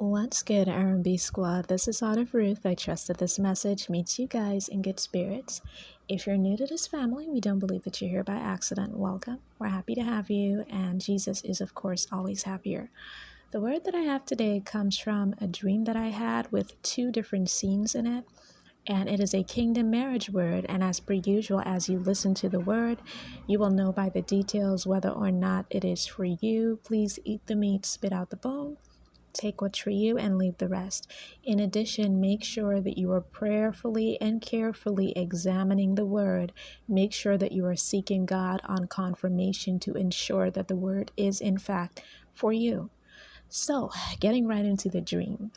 What's good, R&B squad? This is Out of Ruth. I trust that this message meets you guys in good spirits. If you're new to this family, we don't believe that you're here by accident. Welcome. We're happy to have you, and Jesus is, of course, always happier. The word that I have today comes from a dream that I had with two different scenes in it, and it is a kingdom marriage word. And as per usual, as you listen to the word, you will know by the details whether or not it is for you. Please eat the meat, spit out the bone. Take what's for you and leave the rest. In addition, make sure that you are prayerfully and carefully examining the word. Make sure that you are seeking God on confirmation to ensure that the word is in fact for you. So, getting right into the dream.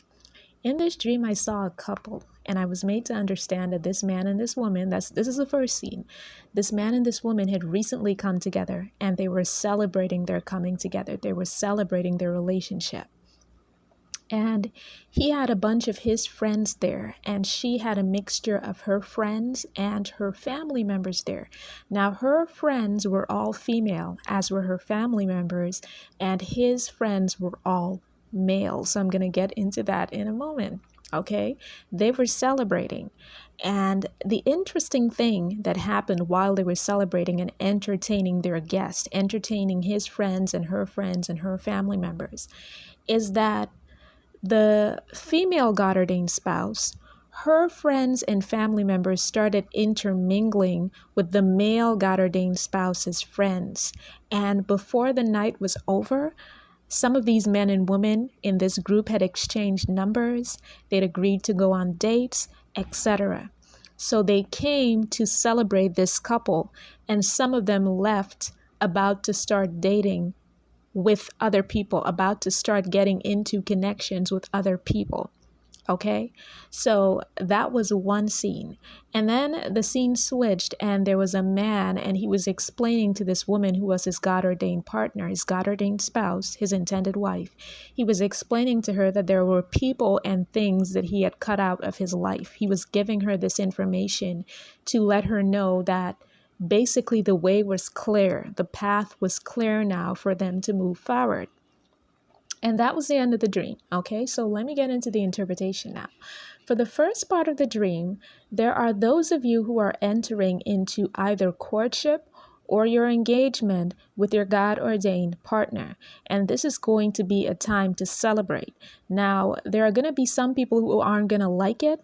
In this dream, I saw a couple, and I was made to understand that this man and this woman, this is the first scene. This man and this woman had recently come together, and they were celebrating their coming together. They were celebrating their relationship. And he had a bunch of his friends there, and she had a mixture of her friends and her family members there. Now, her friends were all female, as were her family members, and his friends were all male. So I'm going to get into that in a moment. Okay, they were celebrating. And the interesting thing that happened while they were celebrating and entertaining their guest, entertaining his friends and her family members, is that the female God ordained spouse, her friends and family members started intermingling with the male God ordained spouse's friends. And before the night was over, some of these men and women in this group had exchanged numbers, they'd agreed to go on dates, etc. So they came to celebrate this couple, and some of them left about to start dating with other people, about to start getting into connections with other people. Okay, so that was one scene. And then the scene switched, and there was a man, and he was explaining to this woman who was his God ordained partner, his God ordained spouse, his intended wife. He was explaining to her that there were people and things that he had cut out of his life. He was giving her this information to let her know that basically the way was clear, the path was clear now for them to move forward. And that was the end of the dream. Okay, so let me get into the interpretation now. For the first part of the dream, there are those of you who are entering into either courtship or your engagement with your God ordained partner. And this is going to be a time to celebrate. Now, there are going to be some people who aren't going to like it,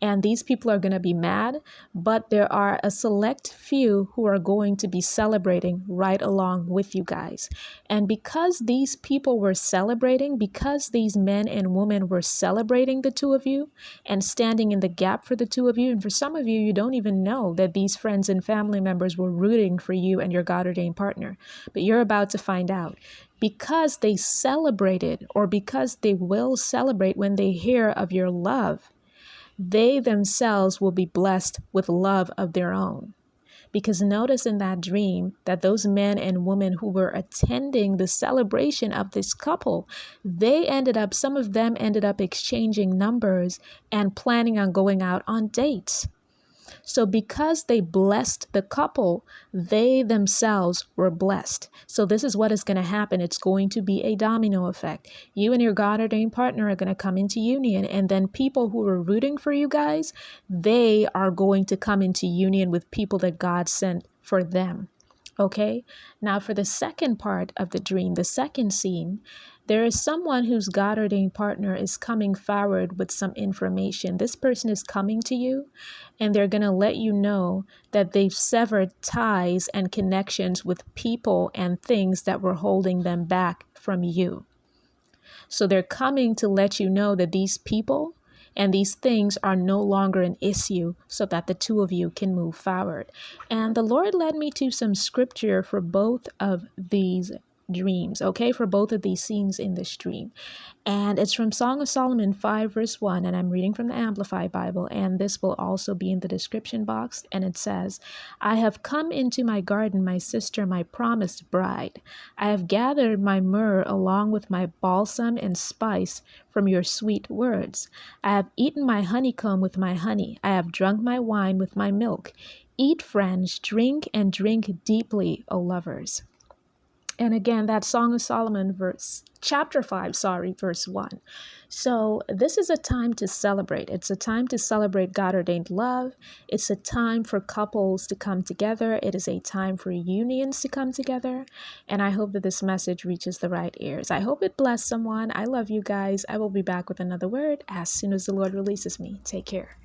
and these people are going to be mad, but there are a select few who are going to be celebrating right along with you guys. And because these people were celebrating, because these men and women were celebrating the two of you and standing in the gap for the two of you, and for some of you, you don't even know that these friends and family members were rooting for you and your God ordained partner, but you're about to find out. Because they celebrated, or because they will celebrate when they hear of your love, they themselves will be blessed with love of their own. Because notice in that dream that those men and women who were attending the celebration of this couple, some of them ended up exchanging numbers and planning on going out on dates. So because they blessed the couple, they themselves were blessed. So this is what is going to happen. It's going to be a domino effect. You and your God ordained partner are going to come into union, and then people who are rooting for you guys, they are going to come into union with people that God sent for them. Okay, now for the second part of the dream, the second scene, there is someone whose God ordained partner is coming forward with some information. This person is coming to you, and they're going to let you know that they've severed ties and connections with people and things that were holding them back from you. So they're coming to let you know that these people and these things are no longer an issue, so that the two of you can move forward. And the Lord led me to some scripture for both of these dreams, okay, for both of these scenes in this dream. And it's from Song of Solomon 5 verse 1, and I'm reading from the Amplified Bible, and this will also be in the description box. And it says, I have come into my garden, my sister, my promised bride. I have gathered my myrrh along with my balsam and spice from your sweet words. I have eaten my honeycomb with my honey. I have drunk my wine with my milk. Eat, friends, drink and drink deeply, O lovers. And again, that Song of Solomon, chapter 5, verse 1. So this is a time to celebrate. It's a time to celebrate God ordained love. It's a time for couples to come together. It is a time for unions to come together. And I hope that this message reaches the right ears. I hope it blessed someone. I love you guys. I will be back with another word as soon as the Lord releases me. Take care.